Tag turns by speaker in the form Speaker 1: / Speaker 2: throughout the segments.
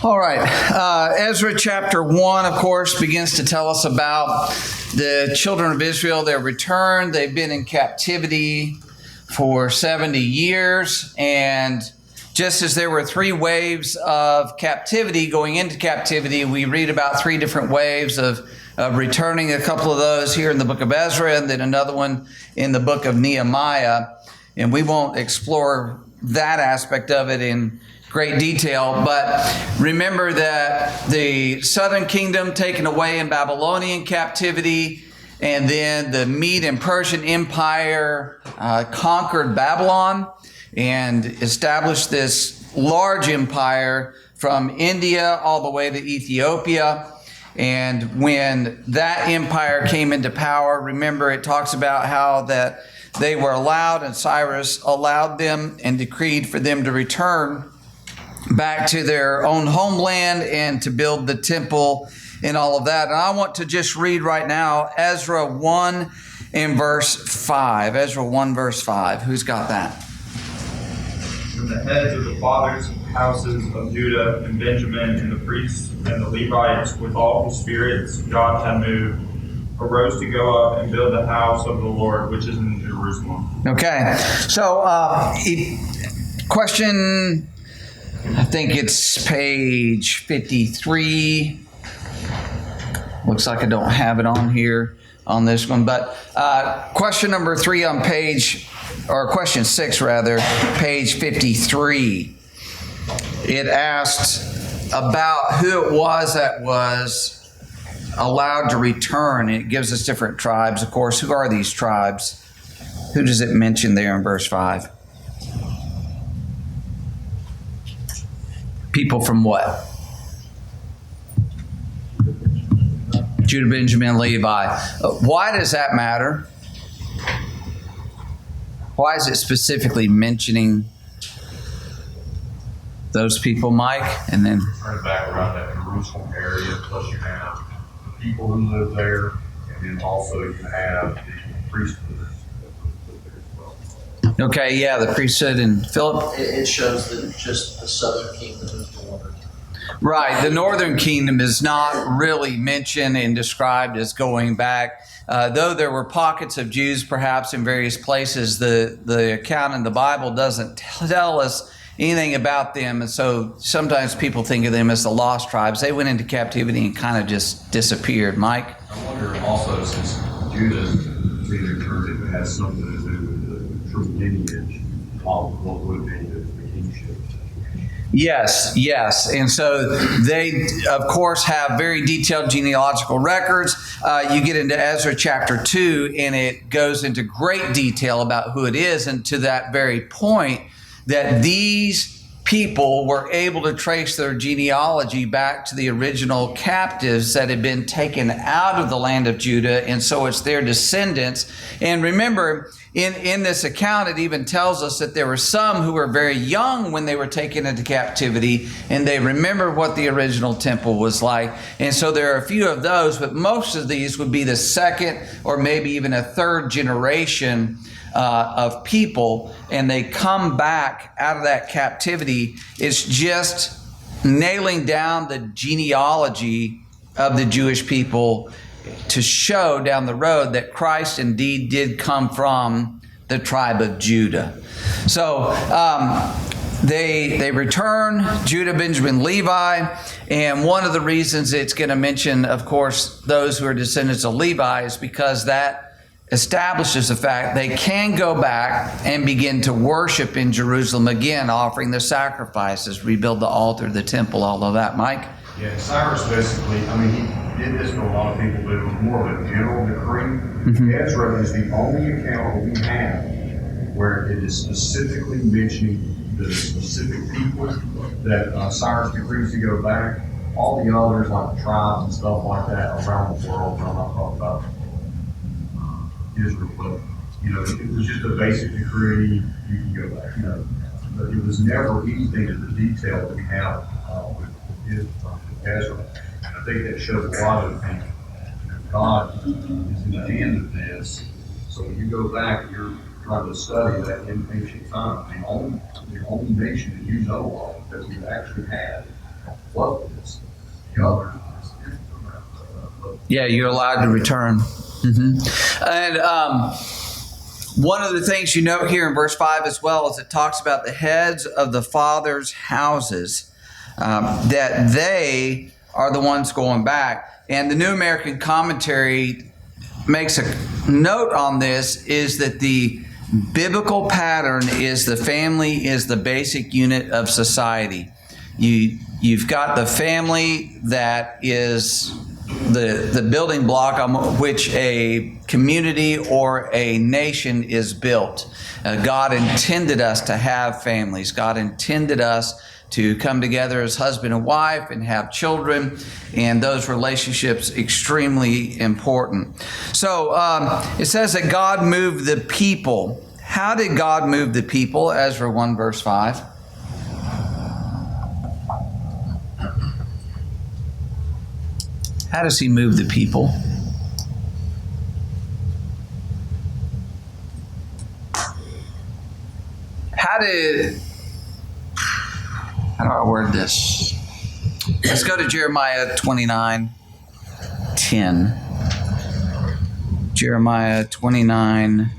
Speaker 1: All right. Ezra chapter 1, of course, begins to tell us about the children of Israel. They're returned. They've been in captivity for 70 years. And just as there were three waves of captivity, going into captivity, we read about three different waves of returning. A couple of those here in the book of Ezra, and then another one in the book of Nehemiah. And we won't explore that aspect of it in great detail, but remember that the southern kingdom taken away in Babylonian captivity, and then the Mede and Persian Empire conquered Babylon and established this large empire from India all the way to Ethiopia. And when that empire came into power, remember it talks about how that they were allowed, and Cyrus allowed them and decreed for them to return back to their own homeland and to build the temple and all of that. And I want to just read right now Ezra 1 and verse 5. Ezra 1 verse 5. Who's got that?
Speaker 2: And the heads of the fathers' houses of Judah and Benjamin, and the priests and the Levites, with all the spirits God had moved, arose to go up and build the house of the Lord, which is in Jerusalem.
Speaker 1: Okay. So, question, I think it's page 53. Looks like I don't have it on here on this one, but question number 3 on question 6 rather, page 53. It asked about who it was that was allowed to return. It gives us different tribes, of course. Who are these tribes? Who does it mention there in verse 5? People from what? Judah, Benjamin, Levi. Why does that matter? Why is it specifically mentioning those people, Mike? And then
Speaker 3: turn back around that Jerusalem area, plus you have the people who live there, and then also you have the priesthood that live there as well.
Speaker 1: Okay, yeah, the priesthood and Philip.
Speaker 4: It shows that just the southern kingdom is the one.
Speaker 1: Right, the northern kingdom is not really mentioned and described as going back. Though there were pockets of Jews perhaps in various places, the account in the Bible doesn't tell us anything about them. And so sometimes people think of them as the lost tribes. They went into captivity and kind of just disappeared. Mike?
Speaker 3: I wonder also, since Judah being returned, if it has something to do with the true lineage of what would be the kingship.
Speaker 1: Yes. And so they, of course, have very detailed genealogical records. You get into Ezra chapter 2, and it goes into great detail about who it is. And to that very point, that these people were able to trace their genealogy back to the original captives that had been taken out of the land of Judah. And so it's their descendants. And remember, in this account, it even tells us that there were some who were very young when they were taken into captivity, and they remember what the original temple was like. And so there are a few of those, but most of these would be the second or maybe even a third generation of people, and they come back out of that captivity. It's just nailing down the genealogy of the Jewish people to show down the road that Christ indeed did come from the tribe of Judah. So they return, Judah, Benjamin, Levi, and one of the reasons it's going to mention, of course, those who are descendants of Levi is because that establishes the fact they can go back and begin to worship in Jerusalem again, offering the sacrifices, rebuild the altar, the temple, all of that. Mike?
Speaker 3: Yeah, Cyrus basically, he did this to a lot of people, but it was more of a general decree. Mm-hmm. Ezra is the only account we have where it is specifically mentioning the specific people that Cyrus decrees to go back. All the others, like the tribes and stuff like that around the world, I'm not talking about Israel, but it was just a basic decree. You can go back, but it was never anything in the detail that we have with Ezra. And I think that shows a lot of things. God is in the hand of this. So when you go back, you're trying to study that in ancient time. The only nation that you know of that we've actually had flood
Speaker 1: Yeah, you're allowed to return. And one of the things you note here in verse 5 as well is it talks about the heads of the fathers' houses, that they are the ones going back. And the New American Commentary makes a note on this, is that the biblical pattern is the family is the basic unit of society. You've got the family that is the building block on which a community or a nation is built. God intended us to have families. God intended us to come together as husband and wife and have children, and those relationships extremely important. So it says that God moved the people. How did God move the people? Ezra 1 verse 5. How does he move the people? How do I word this? Let's go to Jeremiah 29:10. Jeremiah 29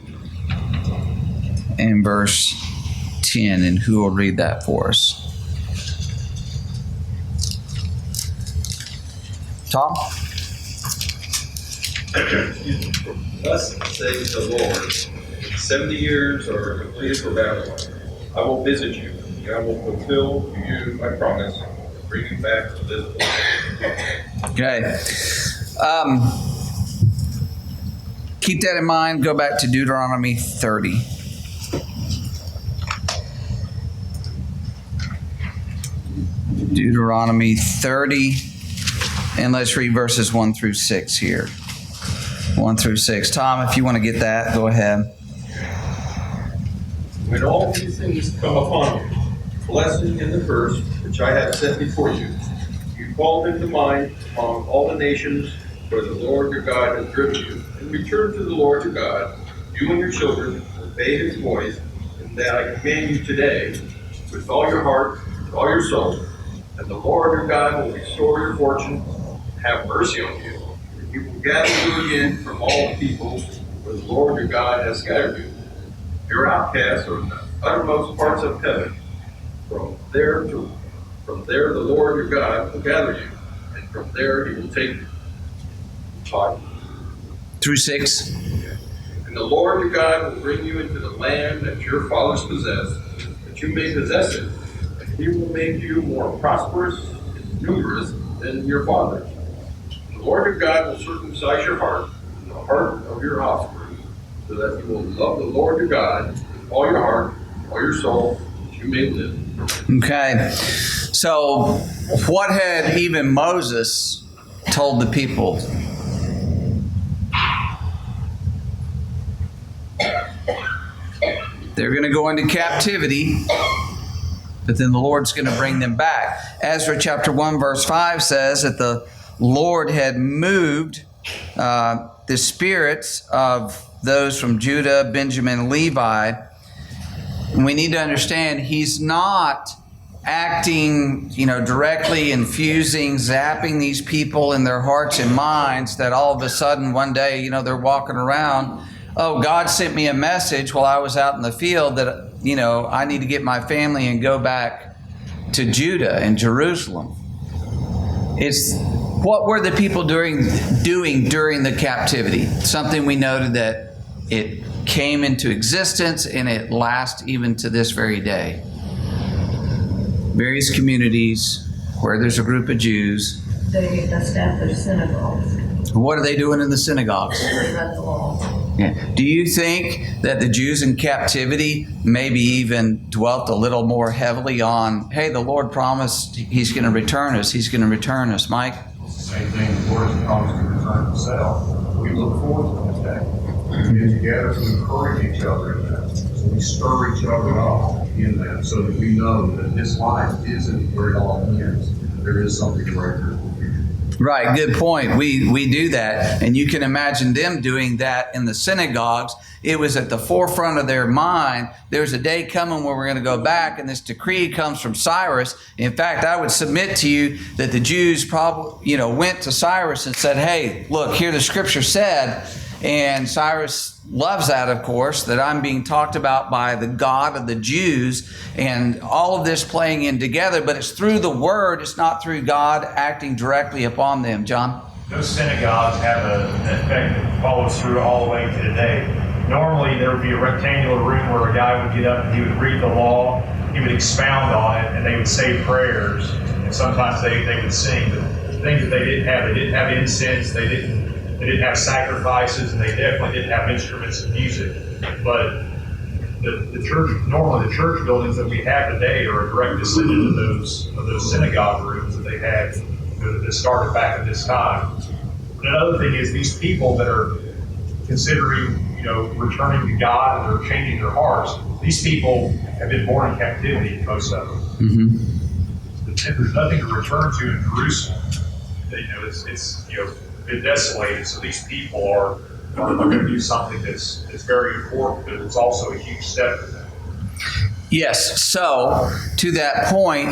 Speaker 1: and verse 10. And who will read that for us? Tom?
Speaker 5: Thus says the Lord, 70 years are completed for Babylon. I will visit you, and I will fulfill to you my promise, and bring you back to this place.
Speaker 1: Okay. Keep that in mind. Go back to Deuteronomy 30. Deuteronomy 30. And let's read verses 1 through 6 here. 1 through 6. Tom, if you want to get that, go ahead.
Speaker 5: When all these things come upon you, blessing and the curse, which I have set before you, you call them to mind among all the nations where the Lord your God has driven you, and return to the Lord your God, you and your children, obey his voice, and that I command you today, with all your heart, with all your soul. And the Lord your God will restore your fortune, have mercy on you, and he will gather you again from all the peoples where the Lord your God has scattered you. Your outcasts are in the uttermost parts of heaven. From there the Lord your God will gather you, and from there he will take you. 5
Speaker 1: through 6.
Speaker 5: And the Lord your God will bring you into the land that your fathers possessed, that you may possess it, and he will make you more prosperous and numerous than your fathers. The Lord your God will circumcise your heart and the heart of your offspring, so that you will love the Lord your God with all your heart, all your soul, that you may live.
Speaker 1: Okay. So what had even Moses told the people? They're going to go into captivity, but then the Lord's going to bring them back. Ezra chapter 1 verse 5 says that the Lord had moved the spirits of those from Judah, Benjamin, and Levi. And we need to understand he's not acting, directly infusing, zapping these people in their hearts and minds that all of a sudden one day, they're walking around. Oh, God sent me a message while I was out in the field that, I need to get my family and go back to Judah and Jerusalem. It's what were the people doing during the captivity? Something we noted that it came into existence and it lasts even to this very day. Various communities where there's a group of Jews.
Speaker 6: They establish synagogues.
Speaker 1: What are they doing in the synagogues?
Speaker 6: They read the law.
Speaker 1: Yeah. Do you think that the Jews in captivity maybe even dwelt a little more heavily on, hey, the Lord promised he's going to return us. He's going to return us. Mike?
Speaker 3: Same thing, the Lord has promised to return himself. We look forward to that day. We get together to encourage each other in that. So we stir each other up in that so that we know that this life isn't where it all ends. There is something greater in the future.
Speaker 1: Right, good point. We do that. And you can imagine them doing that in the synagogues. It was at the forefront of their mind. There's a day coming where we're going to go back, and this decree comes from Cyrus. In fact, I would submit to you that the Jews probably, went to Cyrus and said, hey, look, here the scripture said, and Cyrus loves that, of course, that I'm being talked about by the God of the Jews, and all of this playing in together, but it's through the word, it's not through God acting directly upon them. John?
Speaker 7: Those synagogues have an effect that follows through all the way to today. Normally, there would be a rectangular room where a guy would get up and he would read the law, he would expound on it, and they would say prayers, and sometimes they would sing. But the things that they didn't have incense, they didn't have sacrifices, and they definitely didn't have instruments of music. But the church buildings that we have today are a direct descendant of those synagogue rooms that they had that started back at this time. And another thing is these people that are considering, returning to God and they're changing their hearts, these people have been born in captivity, most of them. Mm-hmm. There's nothing to return to in Jerusalem. It's been desolated. So these people are going to do something that's very important, but it's also a huge step for them.
Speaker 1: Yes. So to that point,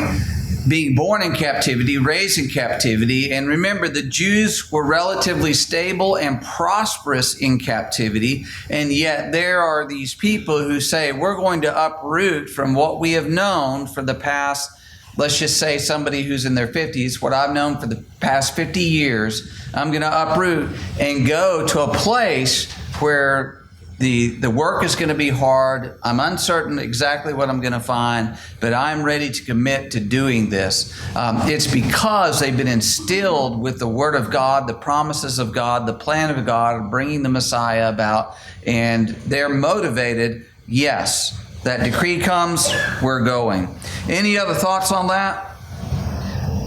Speaker 1: being born in captivity, raised in captivity, and remember the Jews were relatively stable and prosperous in captivity, and yet there are these people who say, we're going to uproot from what we have known for the past, let's just say somebody who's in their 50s, what I've known for the past 50 years, I'm going to uproot and go to a place where the work is going to be hard. I'm uncertain exactly what I'm going to find, but I'm ready to commit to doing this. It's because they've been instilled with the Word of God, the promises of God, the plan of God, bringing the Messiah about, and they're motivated. Yes, that decree comes, we're going. Any other thoughts on that?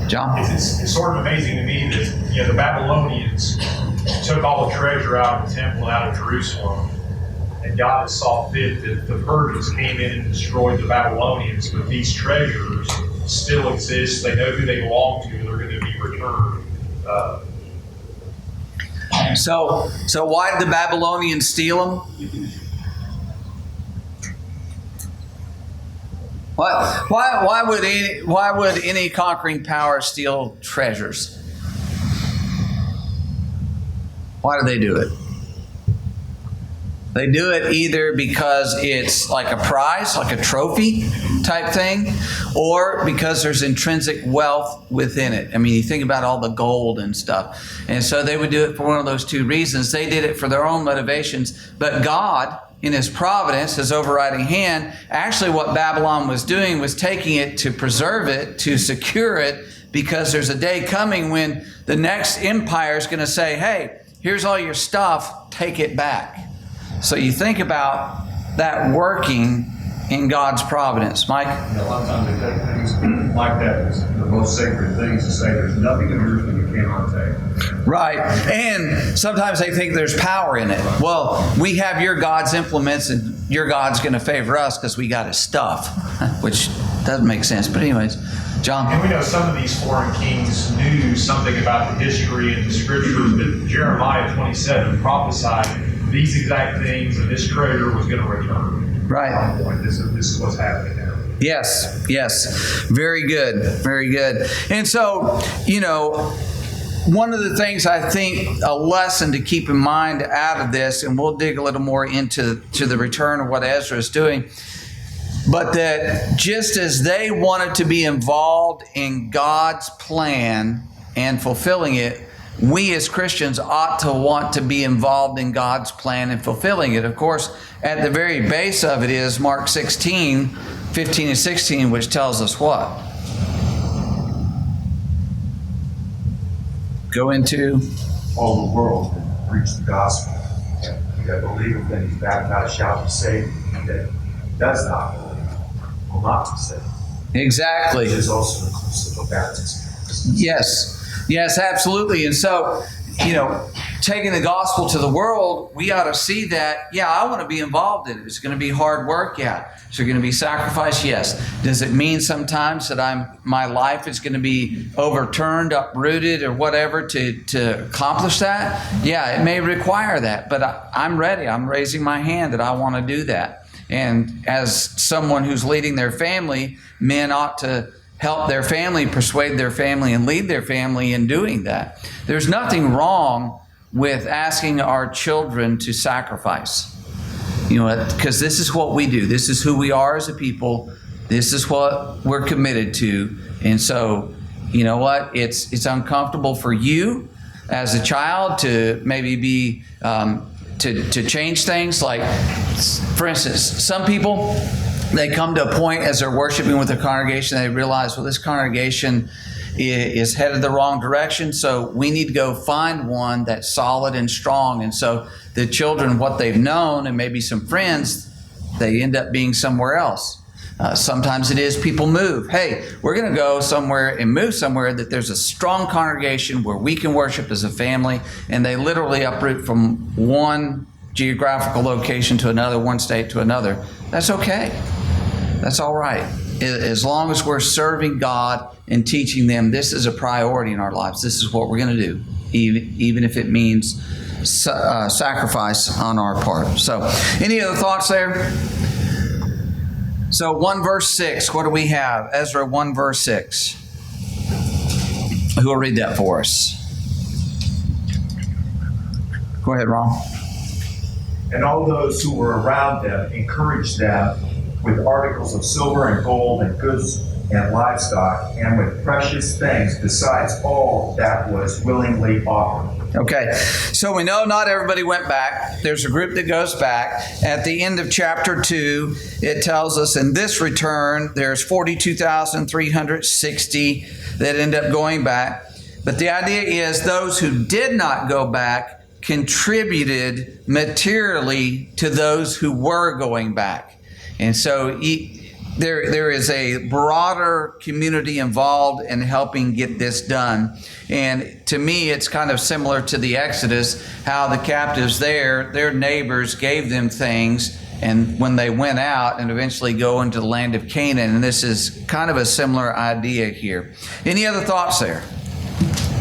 Speaker 1: John?
Speaker 7: It's sort of amazing to me that the Babylonians took all the treasure out of the temple and out of Jerusalem. And God has saw fit that the Persians came in and destroyed the Babylonians, but these treasures still exist. They know who they belong to. They're going to be returned.
Speaker 1: So why did the Babylonians steal them? Why would any conquering power steal treasures? Why do they do it? They do it either because it's like a prize, like a trophy type thing, or because there's intrinsic wealth within it. I mean, you think about all the gold and stuff. And so they would do it for one of those two reasons. They did it for their own motivations. But God, in His providence, His overriding hand, actually what Babylon was doing was taking it to preserve it, to secure it, because there's a day coming when the next empire is going to say, hey, here's all your stuff, take it back. So you think about that working in God's providence. Mike?
Speaker 3: A lot of times they take things like that as the most sacred things to say there's nothing in Jerusalem you cannot take.
Speaker 1: Right. And sometimes they think there's power in it. Well, we have your God's implements and your God's going to favor us because we got His stuff, which doesn't make sense. But anyways, John?
Speaker 7: And we know some of these foreign kings knew something about the history and the scriptures, but Jeremiah 27 prophesied these exact things, and this treasure was going to return.
Speaker 1: Right.
Speaker 7: This is what's happening now.
Speaker 1: Yes. Very good. Very good. And so, one of the things I think a lesson to keep in mind out of this, and we'll dig a little more into the return of what Ezra is doing, but that just as they wanted to be involved in God's plan and fulfilling it, we as Christians ought to want to be involved in God's plan and fulfilling it. Of course, at the very base of it is Mark 16, 15 and 16, which tells us what? Go into
Speaker 8: all the world and preach the gospel. He that believeth and is baptized shall be saved. He that does not believe will not be saved.
Speaker 1: Exactly.
Speaker 8: Which is also inclusive of baptism.
Speaker 1: Yes, absolutely. And so, taking the gospel to the world, we ought to see that, yeah, I want to be involved in it. It's going to be hard work, yeah. Is there going to be sacrifice? Yes. Does it mean sometimes that my life is going to be overturned, uprooted, or whatever to accomplish that? Yeah, it may require that, but I'm ready. I'm raising my hand that I want to do that. And as someone who's leading their family, men ought to help their family, persuade their family, and lead their family in doing that. There's nothing wrong with asking our children to sacrifice. You know, because this is what we do. This is who we are as a people. This is what we're committed to. And so, you know what? It's uncomfortable for you as a child to maybe be to change things. Like, for instance, some people, they come to a point as they're worshiping with the congregation, they realize, well, this congregation is headed the wrong direction, so we need to go find one that's solid and strong. And so the children, what they've known, and maybe some friends, they end up being somewhere else. Sometimes it is people move. Hey, we're going to go somewhere and move somewhere that there's a strong congregation where we can worship as a family, and they literally uproot from one geographical location to another, one state to another. That's okay. That's all right. As long as we're serving God and teaching them this is a priority in our lives, this is what we're going to do, even if it means sacrifice on our part. So, any other thoughts there? So 1 verse 6, what do we have? Ezra 1 verse 6. Who will read that for us? Go ahead, Ron.
Speaker 8: And all those who were around them encouraged them with articles of silver and gold and goods and livestock, and with precious things besides all that was willingly offered.
Speaker 1: Okay, so we know not everybody went back. There's a group that goes back. At the end of chapter 2, it tells us in this return, there's 42,360 that end up going back. But the idea is those who did not go back contributed materially to those who were going back. And so there is a broader community involved in helping get this done. And to me, it's kind of similar to the Exodus, how the captives there, their neighbors gave them things, and when they went out and eventually go into the land of Canaan. And this is kind of a similar idea here. Any other thoughts there?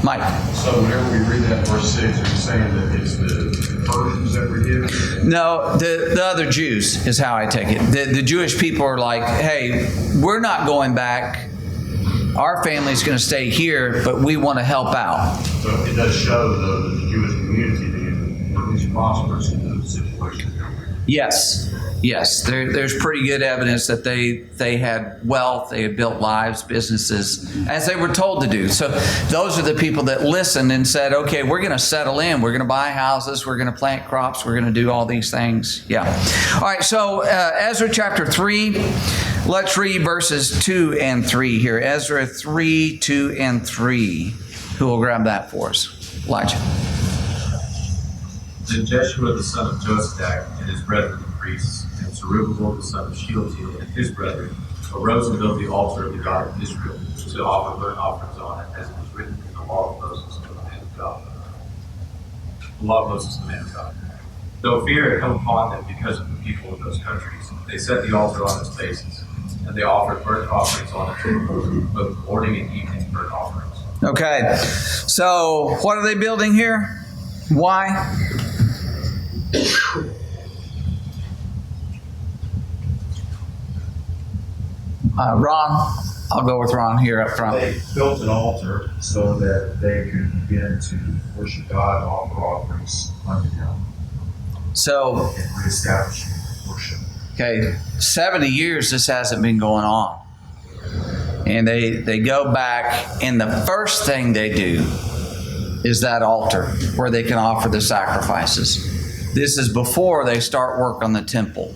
Speaker 1: Mike.
Speaker 3: So whenever we read that verse 6, are you saying that it's the Persians that were given?
Speaker 1: No, the other Jews is how I take it. The Jewish people are like, hey, we're not going back. Our family's going to stay here, but we want to help out.
Speaker 3: So it does show, though, that the Jewish community is prosperous in those situations.
Speaker 1: Yes. There's pretty good evidence that they had wealth, they had built lives, businesses, as they were told to do. So those are the people that listened and said, okay, we're going to settle in. We're going to buy houses. We're going to plant crops. We're going to do all these things. Yeah. All right, so Ezra chapter 3, let's read verses 2 and 3 here. Ezra 3, 2 and 3. Who will grab that for us? Elijah.
Speaker 9: Then Jeshua the son of Josadak and his brethren the priests, and Zerubbabel the son of Shealtiel and his brethren, arose and built the altar of the God of Israel, to offer burnt offerings on it, as it was written in the law of Moses, the man of God. The law of Moses, the man of God. Though fear had come upon them because of the people of those countries, they set the altar on its bases, and they offered burnt offerings on it, both morning and evening burnt offerings.
Speaker 1: Okay, so what are they building here? Why? Ron, I'll go with Ron here up front.
Speaker 8: They built an altar so that they could begin to worship God and offer offerings unto Him.
Speaker 1: So,
Speaker 8: and reestablish worship.
Speaker 1: Okay, 70 years this hasn't been going on. And they go back, and the first thing they do is that altar where they can offer the sacrifices. This is before they start work on the temple.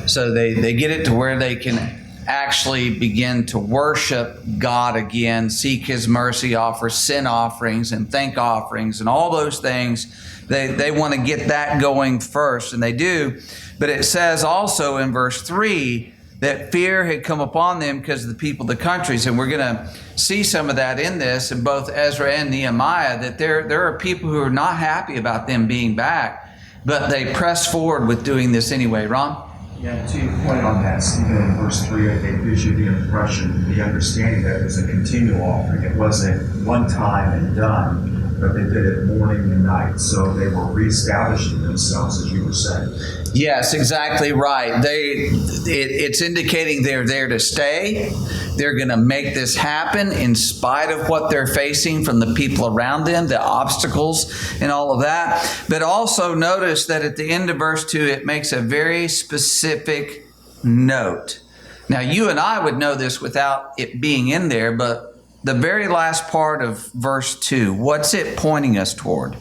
Speaker 1: So they get it to where they can actually begin to worship God again, seek His mercy, offer sin offerings and thank offerings and all those things. They want to get that going first, and they do. But it says also in verse 3 that fear had come upon them because of the people of the countries. And we're going to see some of that in this, in both Ezra and Nehemiah, that there are people who are not happy about them being back, but they press forward with doing this anyway. Ron?
Speaker 8: Yeah, to your point on that, Stephen, in verse 3, it gives you the impression, the understanding that it was a continual offering. It wasn't one time and done, but they did it morning and night. So they were reestablishing themselves, as you were saying.
Speaker 1: Yes, exactly right. It's indicating they're there to stay. They're going to make this happen in spite of what they're facing from the people around them, the obstacles and all of that. But also notice that at the end of verse 2, it makes a very specific note. Now, you and I would know this without it being in there, but the very last part of verse 2, what's it pointing us toward?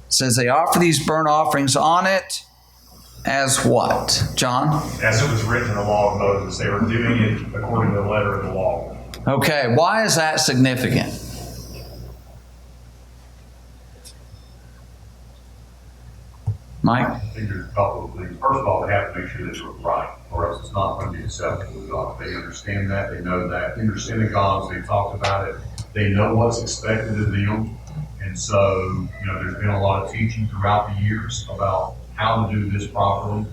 Speaker 1: It says they offer these burnt offerings on it as what? John?
Speaker 7: As it was written in the law of Moses, they were doing it according to the letter of the law.
Speaker 1: Okay, why is that significant? Mike?
Speaker 3: I think there's a couple of things. First of all, they have to make sure that it's right, or else it's not going to be acceptable to God. They understand that. They know that. In their synagogues, they talked about it. They know what's expected of them. And so, there's been a lot of teaching throughout the years about how to do this properly.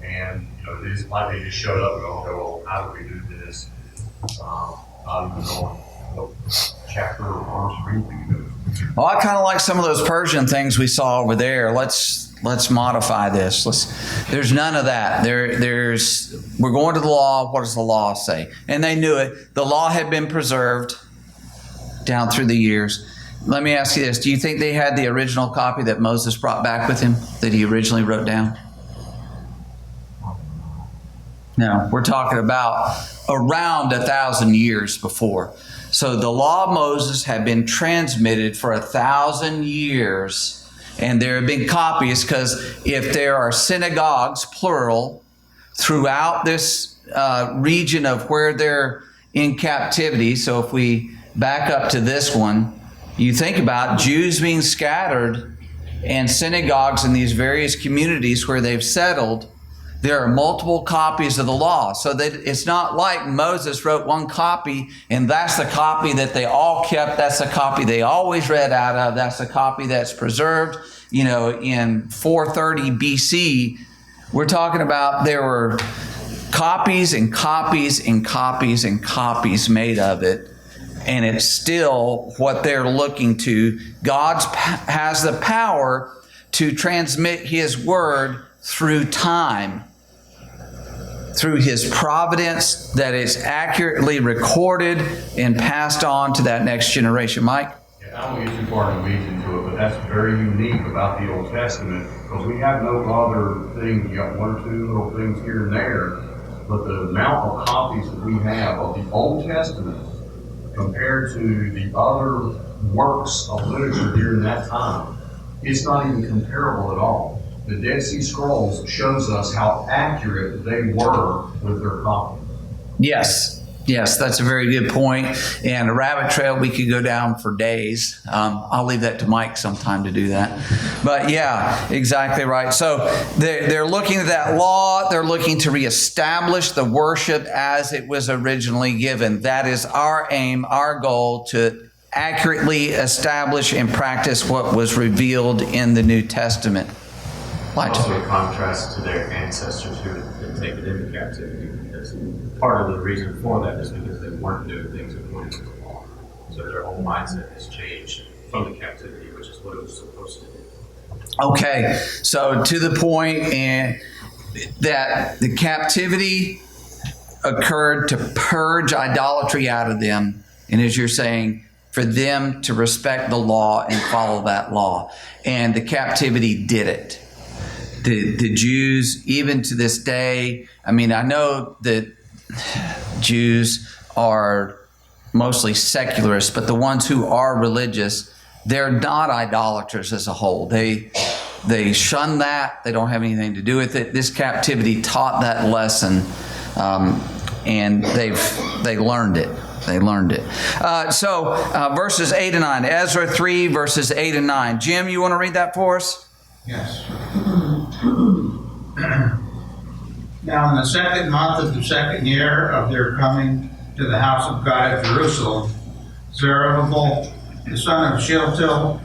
Speaker 3: It isn't like they just showed up and go, okay, well, how do we do this? Not even knowing what chapter or verse or anything.
Speaker 1: Well, I kind of like some of those Persian things we saw over there. Let's modify this. There's none of that. We're going to the law. What does the law say? And they knew it. The law had been preserved down through the years. Let me ask you this. Do you think they had the original copy that Moses brought back with him that he originally wrote down? No, we're talking about around 1,000 years before. So the law of Moses had been transmitted for 1,000 years, and there have been copies, because if there are synagogues, plural, throughout this region of where they're in captivity, so if we back up to this one, you think about Jews being scattered and synagogues in these various communities where they've settled. There are multiple copies of the law. So that it's not like Moses wrote one copy and that's the copy that they all kept. That's the copy they always read out of. That's the copy that's preserved, in 430 BC. We're talking about there were copies and copies and copies and copies made of it. And it's still what they're looking to. God has the power to transmit His word through time, through His providence, that is accurately recorded and passed on to that next generation. Mike?
Speaker 3: Yeah, I won't get too far in the weeds into it, but that's very unique about the Old Testament, because we have no other things. You got one or two little things here and there, but the amount of copies that we have of the Old Testament compared to the other works of literature during that time, it's not even comparable at all. The Dead Sea Scrolls shows us how accurate they were with their copy.
Speaker 1: Yes, that's a very good point. And a rabbit trail we could go down for days. I'll leave that to Mike sometime to do that. But yeah, exactly right. So they're looking at that law. They're looking to reestablish the worship as it was originally given. That is our aim, our goal, to accurately establish and practice what was revealed in the New Testament.
Speaker 9: Also a contrast to their ancestors who had been taken into captivity, because part of the reason for that is because they weren't doing things according to the law. So their whole mindset has changed from the captivity, which is what it was supposed to do.
Speaker 1: Okay, so to the point that the captivity occurred to purge idolatry out of them, and as you're saying, for them to respect the law and follow that law. And the captivity did it. The Jews, even to this day, I know that Jews are mostly secularists, but the ones who are religious, they're not idolaters as a whole. They shun that. They don't have anything to do with it. This captivity taught that lesson, and they learned it. They learned it. Verses 8 and 9. Ezra 3, verses 8 and 9. Jim, you want to read that for us?
Speaker 8: Yes.
Speaker 10: Now in the second month of the second year of their coming to the house of God at Jerusalem, Zerubbabel, the son of Shealtiel,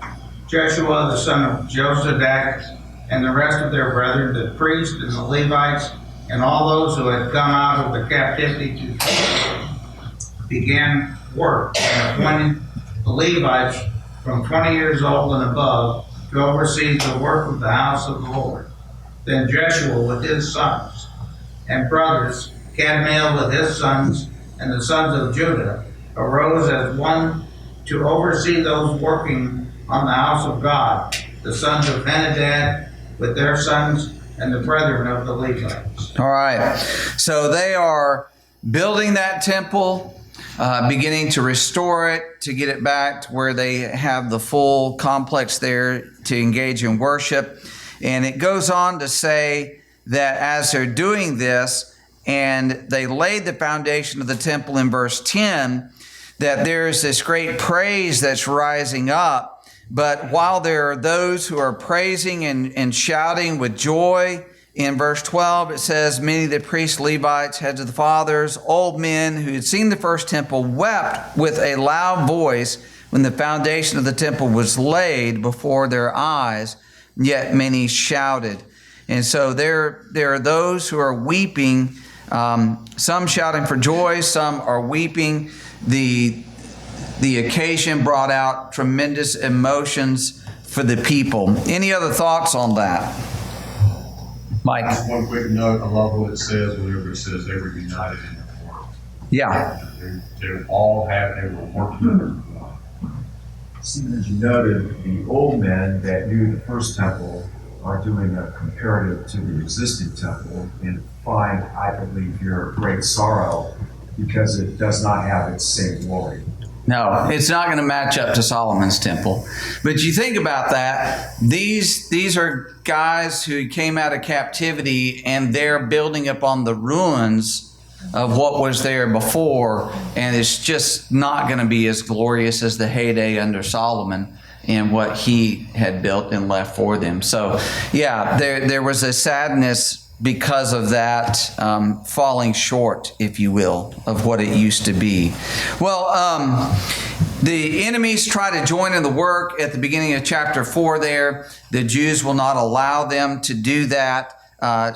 Speaker 10: Jeshua, the son of Josadak, and the rest of their brethren, the priests and the Levites, and all those who had come out of the captivity began work and appointed the Levites from 20 years old and above to oversee the work of the house of the Lord. Then Jeshua with his sons and brothers, Kadmiel with his sons, and the sons of Judah, arose as one to oversee those working on the house of God, the sons of Henadad with their sons, and the brethren of the Levites.
Speaker 1: All right. So they are building that temple, beginning to restore it, to get it back to where they have the full complex there to engage in worship. And it goes on to say that as they're doing this, and they laid the foundation of the temple in verse 10, that there's this great praise that's rising up. But while there are those who are praising and shouting with joy, in verse 12, it says, many of the priests, Levites, heads of the fathers, old men who had seen the first temple wept with a loud voice when the foundation of the temple was laid before their eyes, yet many shouted. And so there are those who are weeping, some shouting for joy, some are weeping. The occasion brought out tremendous emotions for the people. Any other thoughts on that? Mike?
Speaker 3: Just one quick note. I love what it says whenever it says they were united in their work.
Speaker 1: Yeah.
Speaker 3: They were working.
Speaker 8: Stephen, as you noted, the old men that knew the first temple are doing a comparative to the existing temple and find, I believe, here great sorrow because it does not have its same glory.
Speaker 1: No, it's not going to match up to Solomon's temple. But you think about that, these are guys who came out of captivity and they're building upon the ruins of what was there before, and it's just not going to be as glorious as the heyday under Solomon and what he had built and left for them. So, yeah, there was a sadness because of that falling short, if you will, of what it used to be. Well, the enemies try to join in the work at the beginning of chapter 4 there. The Jews will not allow them to do that.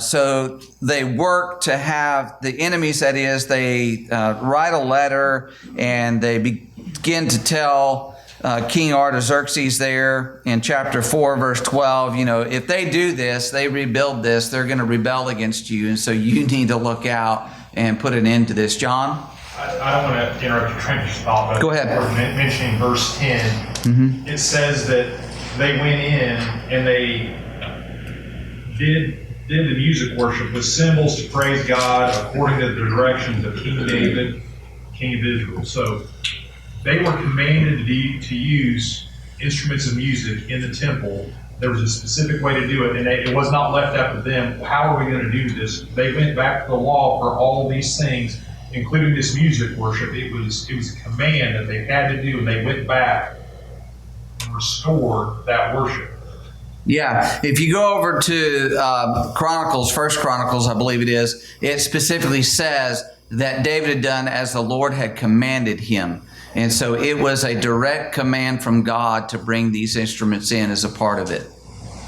Speaker 1: So they work to have the enemies, that is, they write a letter and they begin to tell King Artaxerxes there in chapter 4, verse 12, if they do this, they rebuild this, they're going to rebel against you. And so you need to look out and put an end to this. John?
Speaker 7: I don't want to interrupt your train of thought, but
Speaker 1: go ahead.
Speaker 7: We're mentioning verse 10. It says that they went in and they did the music worship with cymbals to praise God according to the directions of King David, King of Israel. So they were commanded to use instruments of music in the temple. There was a specific way to do it, and it was not left up to them. How are we going to do this? They went back to the law for all these things, including this music worship. It was a command that they had to do, and they went back and restored that worship.
Speaker 1: Yeah, if you go over to Chronicles, First Chronicles, I believe it is, it specifically says that David had done as the Lord had commanded him. And so it was a direct command from God to bring these instruments in as a part of it.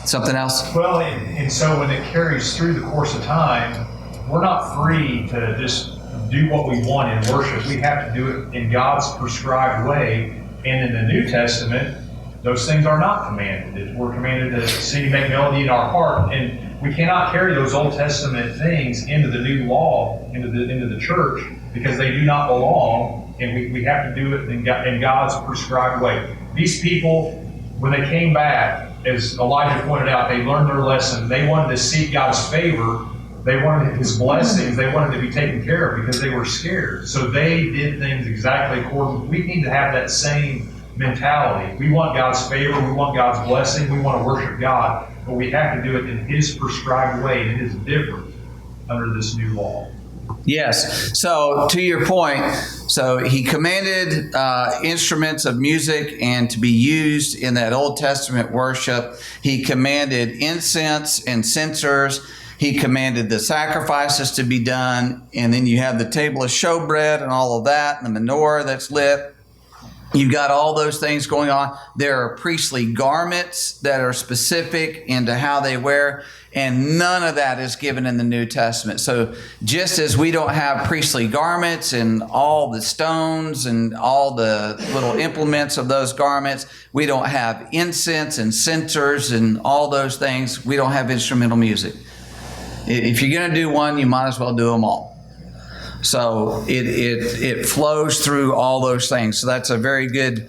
Speaker 1: Something else?
Speaker 7: Well, and so when it carries through the course of time, we're not free to just do what we want in worship. We have to do it in God's prescribed way. And in the New Testament, those things are not commanded. We're commanded to sing, make melody in our heart. And we cannot carry those Old Testament things into the new law, into the church, because they do not belong. And we have to do it in God's prescribed way. These people, when they came back, as Elijah pointed out, they learned their lesson. They wanted to seek God's favor. They wanted His blessings. They wanted to be taken care of because they were scared. So they did things exactly according. We need to have that same mentality. We want God's favor. We want God's blessing. We want to worship God. But we have to do it in His prescribed way. And it is different under this new law.
Speaker 1: Yes. So to your point, so he commanded instruments of music and to be used in that Old Testament worship. He commanded incense and censers. He commanded the sacrifices to be done. And then you have the table of showbread and all of that, and the menorah that's lit. You've got all those things going on. There are priestly garments that are specific into how they wear, and none of that is given in the New Testament. So just as we don't have priestly garments and all the stones and all the little implements of those garments, we don't have incense and censers and all those things. We don't have instrumental music. If you're going to do one, you might as well do them all. So it flows through all those things. So that's a very good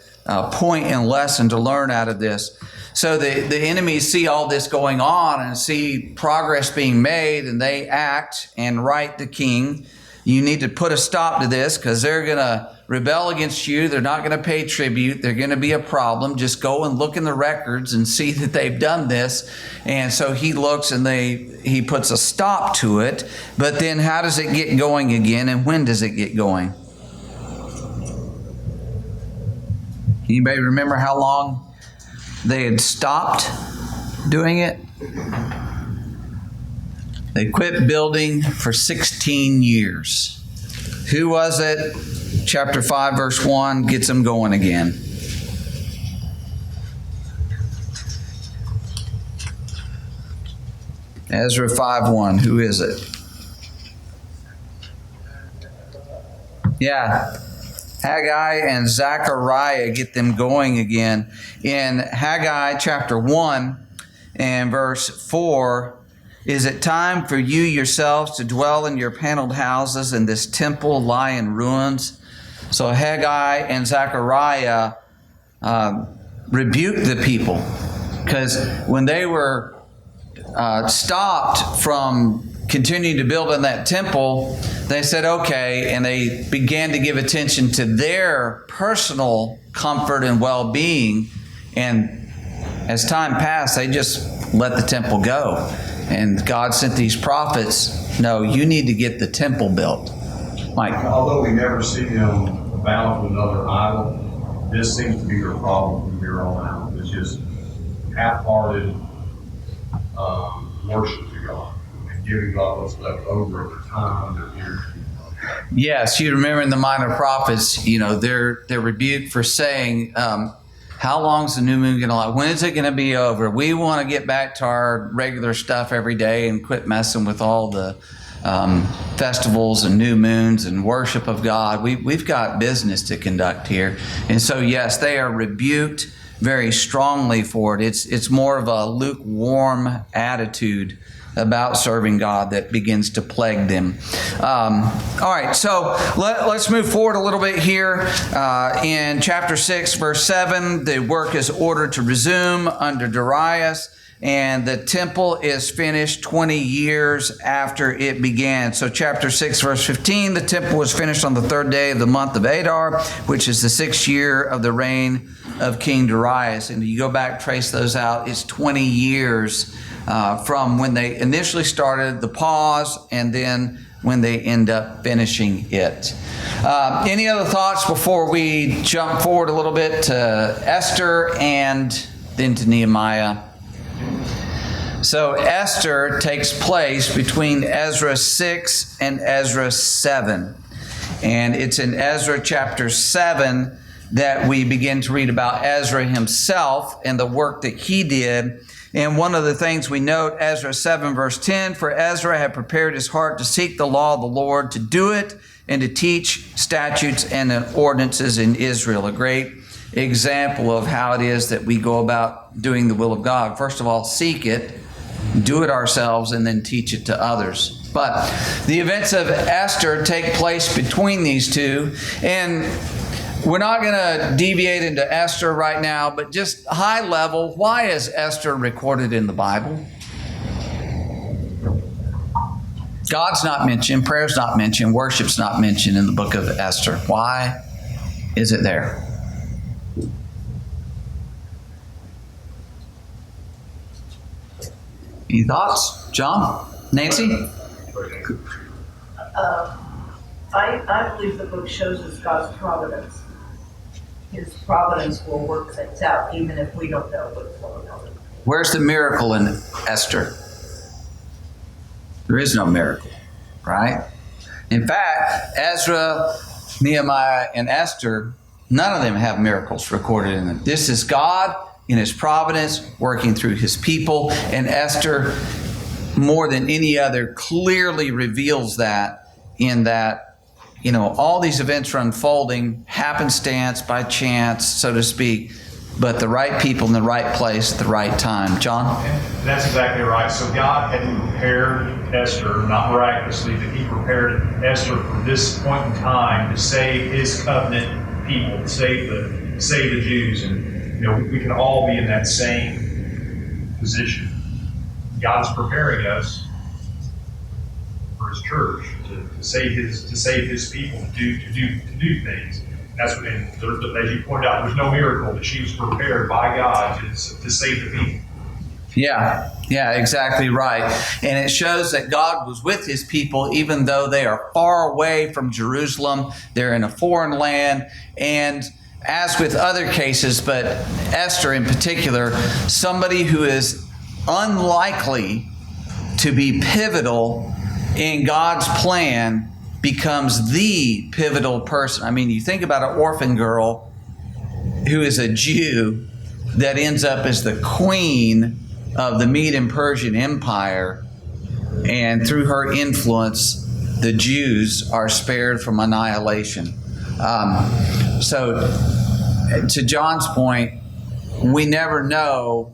Speaker 1: point and lesson to learn out of this. So the enemies see all this going on and see progress being made, and they act and write the king, you need to put a stop to this because they're going to rebel against you. They're not going to pay tribute. They're going to be a problem. Just go and look in the records and see that they've done this. And so he looks and he puts a stop to it. But then how does it get going again, and when does it get going? Anybody remember how long they had stopped doing it? They quit building for 16 years. Who was it? Chapter 5, verse 1 gets them going again. Ezra 5:1. Who is it? Yeah. Haggai and Zechariah get them going again. In Haggai chapter 1 and verse 4, is it time for you yourselves to dwell in your paneled houses, and this temple lie in ruins? So Haggai and Zechariah rebuked the people, because when they were stopped from continuing to build in that temple, they said, okay, and they began to give attention to their personal comfort and well-being. And as time passed, they just let the temple go. And God sent these prophets, no, you need to get the temple built. Mike.
Speaker 3: Although we never see them bow to another idol, this seems to be their problem from here on out. It's just half-hearted worship to God and giving God what's left over at the time they're here.
Speaker 1: Yes, you remember in the Minor Prophets, they're rebuked for saying, how long's the new moon going to last? When is it going to be over? We want to get back to our regular stuff every day and quit messing with all the festivals and new moons and worship of God. We've got business to conduct here. And so, yes, they are rebuked very strongly for it. It's more of a lukewarm attitude about serving God that begins to plague them. All right, so let's move forward a little bit here. In chapter 6, verse 7, the work is ordered to resume under Darius, and the temple is finished 20 years after it began. So chapter 6, verse 15, the temple was finished on the 3rd day of the month of Adar, which is the 6th year of the reign of King Darius. And you go back, trace those out, it's 20 years from when they initially started the pause and then when they end up finishing it. Any other thoughts before we jump forward a little bit to Esther and then to Nehemiah? So Esther takes place between Ezra 6 and Ezra 7. And it's in Ezra chapter 7 that we begin to read about Ezra himself and the work that he did. And one of the things we note, Ezra 7 verse 10, for Ezra had prepared his heart to seek the law of the Lord, to do it, and to teach statutes and ordinances in Israel. A great example of how it is that we go about doing the will of God. First of all, seek it, do it ourselves, and then teach it to others. But the events of Esther take place between these two, and we're not going to deviate into Esther right now, but just high level, why is Esther recorded in the Bible? God's not mentioned, prayer's not mentioned, worship's not mentioned in the book of Esther. Why is it there? Any thoughts? John? Nancy?
Speaker 6: I believe the book shows us God's providence. His providence will work things out, even if we don't know what's going on.
Speaker 1: Where's the miracle in Esther? There is no miracle, right? In fact, Ezra, Nehemiah, and Esther, none of them have miracles recorded in them. This is God in his providence working through his people. And Esther, more than any other, clearly reveals that in that, all these events are unfolding happenstance, by chance, so to speak, but the right people in the right place at the right time. John?
Speaker 7: That's exactly right. So God had prepared Esther, not miraculously, but he prepared Esther for this point in time to save his covenant people, to save the Jews. And we can all be in that same position. God's preparing us for his church to save his people, to do things. That's what, and as you pointed out, there's no miracle, that she was prepared by God to save the people.
Speaker 1: Yeah, exactly right. And it shows that God was with his people, even though they are far away from Jerusalem. They're in a foreign land. And as with other cases, but Esther in particular, somebody who is unlikely to be pivotal in God's plan becomes the pivotal person. I mean, you think about an orphan girl who is a Jew that ends up as the queen of the Mede and Persian Empire, and through her influence, the Jews are spared from annihilation. So, to John's point, we never know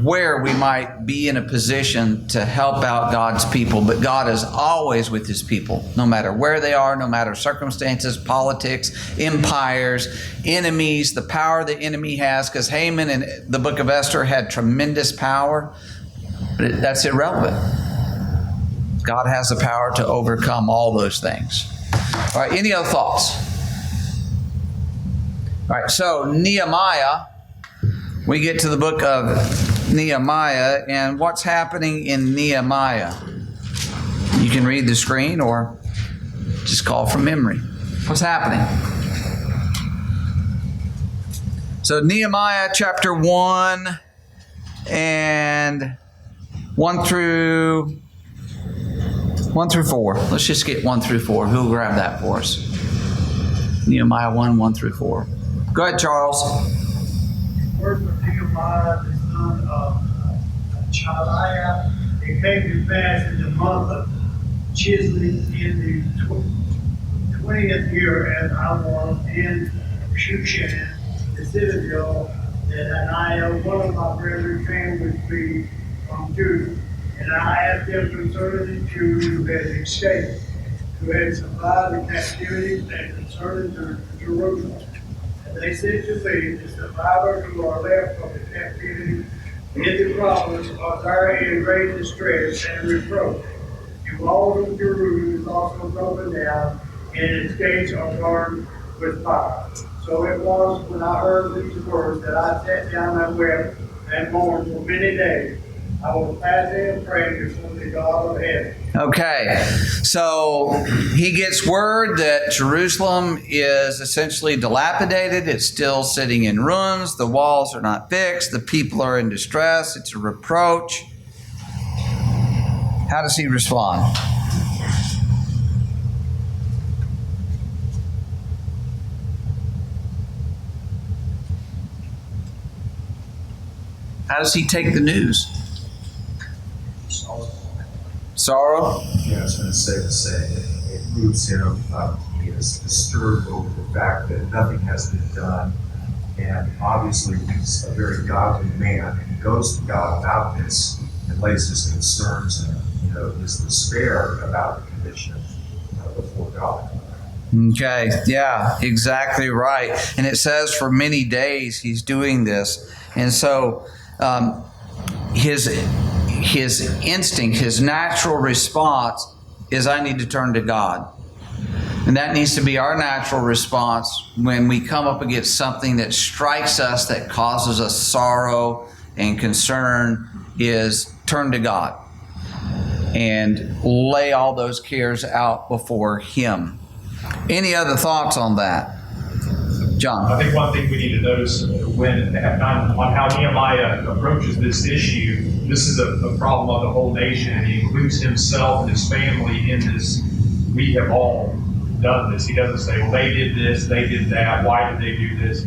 Speaker 1: where we might be in a position to help out God's people, but God is always with his people, no matter where they are, no matter circumstances, politics, empires, enemies, the power the enemy has, because Haman in the book of Esther had tremendous power, but that's irrelevant. God has the power to overcome all those things. All right, any other thoughts? All right, so Nehemiah, we get to the book of Nehemiah, and what's happening in Nehemiah? You can read the screen or just call from memory. What's happening? So Nehemiah chapter 1 and 1 through 4. Let's just get 1 through 4. Who'll grab that for us? Nehemiah 1 through 4. Go ahead, Charles.
Speaker 11: Work of Nehemiah, the son of Chaliah. It came to pass in the month of Chislev in the 20th year, as I was in Shushan, the citadel, that Ananiah, one of my brethren, came with me from Judah. And I asked them concerning the Jews who had escaped, who had survived the captivity, and concerning Jerusalem. They said to me, the survivors who are left from the captivity in the province are there in great distress and reproach. The walls of Jerusalem is also broken down, and its gates are burned with fire. So it was when I heard these words that I sat down and wept and mourned for many days. I was fasting and praying before the God of heaven.
Speaker 1: Okay, so he gets word that Jerusalem is essentially dilapidated. It's still sitting in ruins. The walls are not fixed. The people are in distress. It's a reproach. How does he respond? How does he take the news? Sorrow?
Speaker 8: Yeah, I was going to say it moves him. He is disturbed over the fact that nothing has been done. And obviously, he's a very godly man. And he goes to God about this and lays his concerns and his despair about the condition before God.
Speaker 1: Okay, yeah, exactly right. And it says for many days he's doing this. And so his instinct, his natural response is, I need to turn to God. And that needs to be our natural response when we come up against something that strikes us, that causes us sorrow and concern, is turn to God and lay all those cares out before Him. Any other thoughts on that? John.
Speaker 7: I think one thing we need to notice on how Nehemiah approaches this issue, this is a problem of the whole nation, and he includes himself and his family in this. We have all done this. He doesn't say, well, they did this, they did that, why did they do this?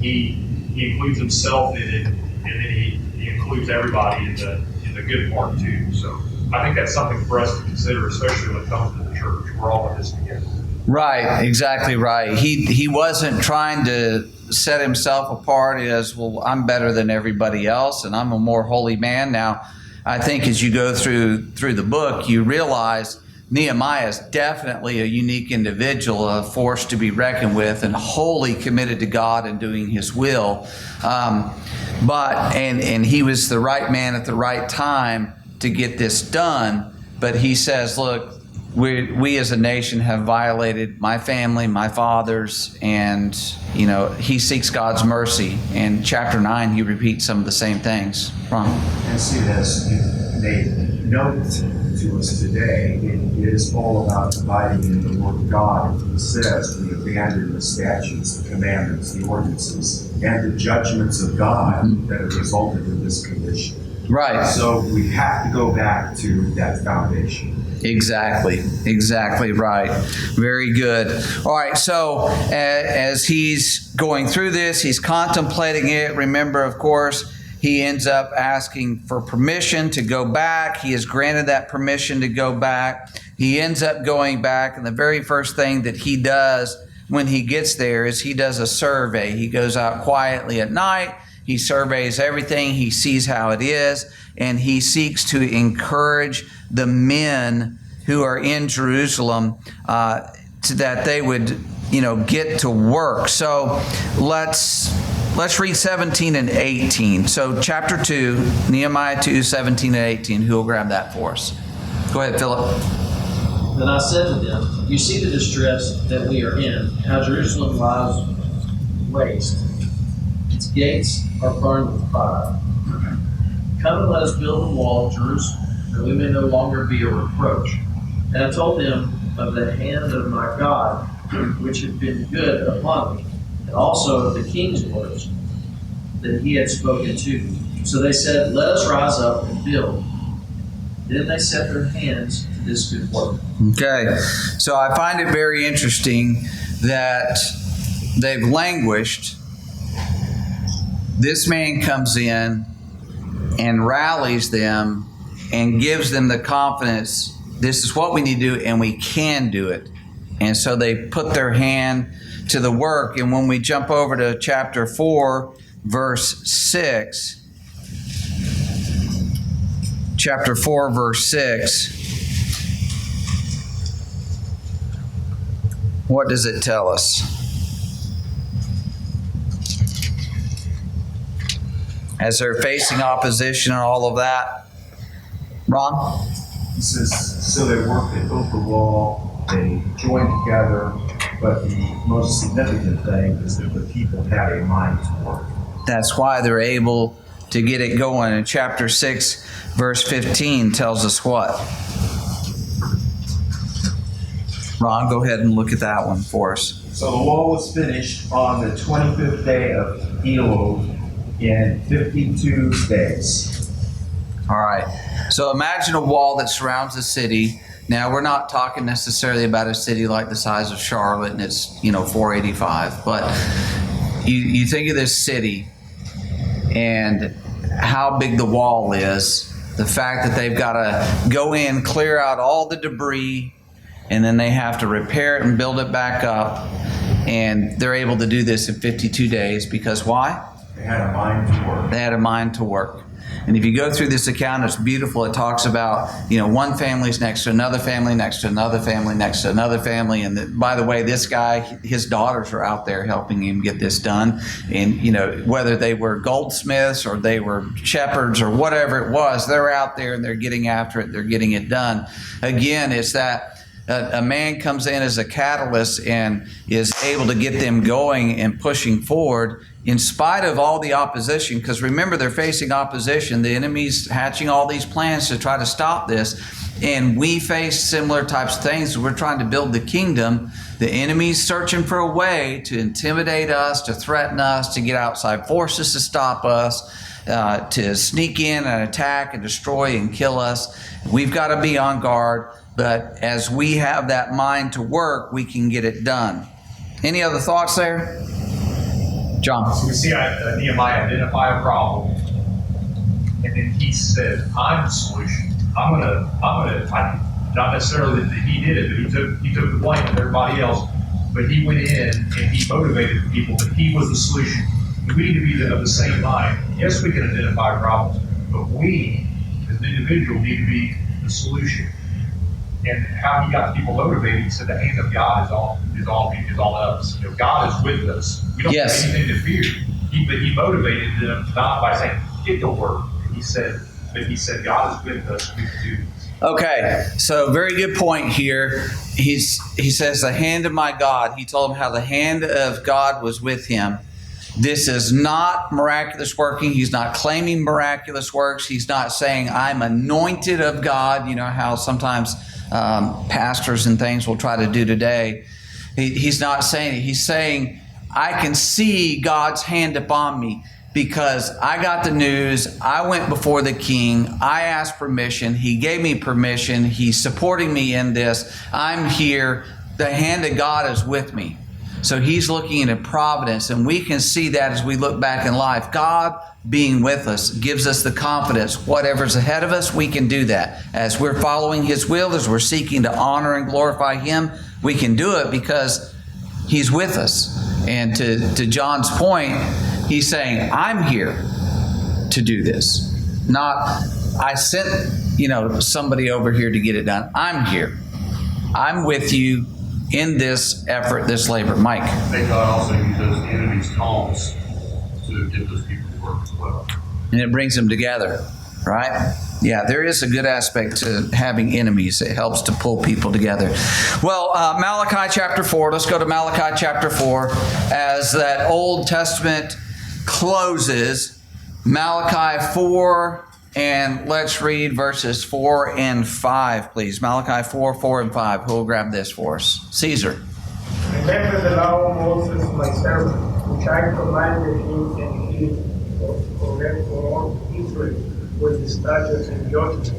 Speaker 7: He includes himself in it, and then he includes everybody in the good part too. So I think that's something for us to consider, especially when it comes to the church. We're all in this together.
Speaker 1: Right, exactly right. He wasn't trying to set himself apart as, well, I'm better than everybody else and I'm a more holy man. Now, I think as you go through the book, you realize Nehemiah is definitely a unique individual, a force to be reckoned with, and wholly committed to God and doing His will. But he was the right man at the right time to get this done. But he says, look, we as a nation have violated my family, my fathers, and he seeks God's mercy. In chapter 9, he repeats some of the same things. Ron?
Speaker 8: And see, as they note to us today, it is all about abiding in the Word of God. He says we abandon the statutes, the commandments, the ordinances, and the judgments of God that have resulted in this condition.
Speaker 1: Right.
Speaker 8: So we have to go back to that foundation.
Speaker 1: Exactly right. Very good. All right, so as he's going through this, he's contemplating it. Remember, of course, he ends up asking for permission to go back. He is granted that permission to go back. He ends up going back, and the very first thing that he does when he gets there is he does a survey. He goes out quietly at night. He surveys everything. He sees how it is, and he seeks to encourage the men who are in Jerusalem that they would, get to work. So let's read 17 and 18. So chapter 2, Nehemiah 2, 17 and 18. Who will grab that for us? Go ahead, Philip.
Speaker 4: Then I said to them, you see the distress that we are in, how Jerusalem lies waste. Its gates are burned with fire. Come and let us build a wall of Jerusalem, that we may no longer be a reproach. And I told them of the hand of my God, which had been good upon me, and also of the king's words that he had spoken to me. So they said, let us rise up and build. Then they set their hands to this good work.
Speaker 1: Okay, so I find it very interesting that they've languished. This man comes in and rallies them and gives them the confidence, this is what we need to do and we can do it. And so they put their hand to the work. And when we jump over to chapter 4, verse 6, chapter 4, verse 6, what does it tell us? As they're facing opposition and all of that. Ron?
Speaker 8: He says, so they worked, they built the wall, they joined together, but the most significant thing is that the people had a mind to work.
Speaker 1: That's why they're able to get it going. And chapter 6, verse 15 tells us what? Ron, go ahead and look at that one for us.
Speaker 8: So the wall was finished on the 25th day of Elul in 52 days.
Speaker 1: All right. So imagine a wall that surrounds a city. Now, we're not talking necessarily about a city like the size of Charlotte and it's, 485. But you think of this city and how big the wall is, the fact that they've got to go in, clear out all the debris, and then they have to repair it and build it back up. And they're able to do this in 52 days because why?
Speaker 8: They had a mind to work.
Speaker 1: They had a mind to work. And if you go through this account, it's beautiful. It talks about, one family's next to another family, next to another family, next to another family. And by the way, this guy, his daughters are out there helping him get this done. And, whether they were goldsmiths or they were shepherds or whatever it was, they're out there and they're getting after it. They're getting it done. Again, it's that a man comes in as a catalyst and is able to get them going and pushing forward in spite of all the opposition. Because remember, they're facing opposition. The enemy's hatching all these plans to try to stop this. And we face similar types of things. We're trying to build the kingdom. The The enemy's searching for a way to intimidate us, to threaten us, to get outside forces to stop us, to sneak in and attack and destroy and kill us. We've got to be on guard, but as we have that mind to work, we can get it done. Any other thoughts there? John?
Speaker 7: So we see Nehemiah identify a problem, and then he said, I'm the solution. Not necessarily that he did it, but he took the blame of everybody else. But he went in and he motivated the people that he was the solution. We need to be of the same mind. Yes, we can identify problems, but we, as an individual, need to be the solution. And how he got people motivated, he said the hand of God is on us. You know, God is with us. We don't have anything to fear. But he motivated them not by saying, get to work. He said God is with us. We can do this.
Speaker 1: Okay, so very good point here. He says the hand of my God. He told him how the hand of God was with him. This is not miraculous working. He's not claiming miraculous works. He's not saying I'm anointed of God. You know how sometimes pastors and things will try to do today. He's not saying it. He's saying I can see God's hand upon me. Because I got the news, I went before the king, I asked permission, he gave me permission, he's supporting me in this, I'm here, the hand of God is with me. So he's looking at providence, and we can see that as we look back in life. God being with us gives us the confidence. Whatever's ahead of us, we can do that. As we're following his will, as we're seeking to honor and glorify him, we can do it because he's with us. And to John's point, he's saying, I'm here to do this. Not, I sent, somebody over here to get it done. I'm here. I'm with you in this effort, this labor. Mike?
Speaker 3: I think God also uses the enemy's taunts to get those people to work as well.
Speaker 1: And it brings them together, right? Yeah, there is a good aspect to having enemies. It helps to pull people together. Well, Malachi chapter 4. Let's go to Malachi chapter 4. As that Old Testament closes, Malachi 4, and let's read verses 4 and 5, please. Malachi 4, 4 and 5. Who will grab this for us? Caesar.
Speaker 11: Remember the law of Moses, my servant, which I commanded him and he for all Israel with the statutes and judgments.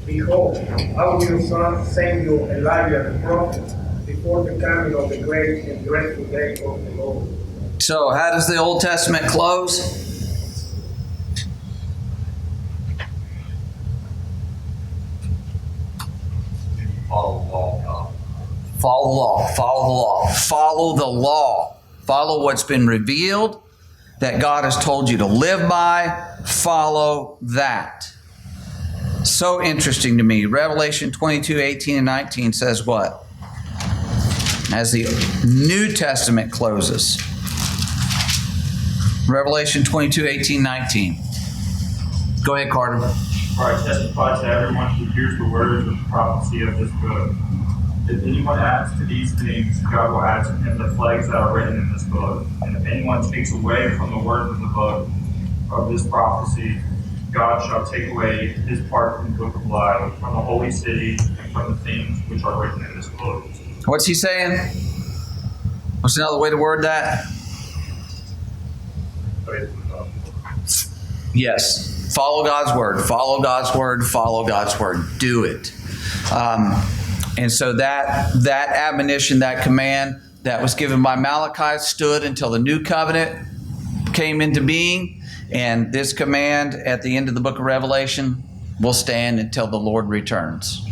Speaker 11: Behold, I will send you Elijah the prophet before the coming of the great and dreadful day of the Lord.
Speaker 1: So, how does the Old Testament close?
Speaker 3: Follow the law of God.
Speaker 1: Follow the law. Follow the law. Follow the law. Follow what's been revealed that God has told you to live by. Follow that. So interesting to me. Revelation 22, 18 and 19 says what? As the New Testament closes. Revelation 22, 18, 19. Go ahead, Carter.
Speaker 2: For I testify to everyone who hears the words of the prophecy of this book. If anyone adds to these things, God will add to him the plagues that are written in this book. And if anyone takes away from the words of the book of this prophecy, God shall take away his part from the book of life, from the holy city, and from the things which are written in this book.
Speaker 1: What's he saying? What's another way to word that? Yes. Follow God's word. Follow God's word. Follow God's word. Do it. And so that admonition, that command that was given by Malachi stood until the new covenant came into being. And this command at the end of the book of Revelation will stand until the Lord returns.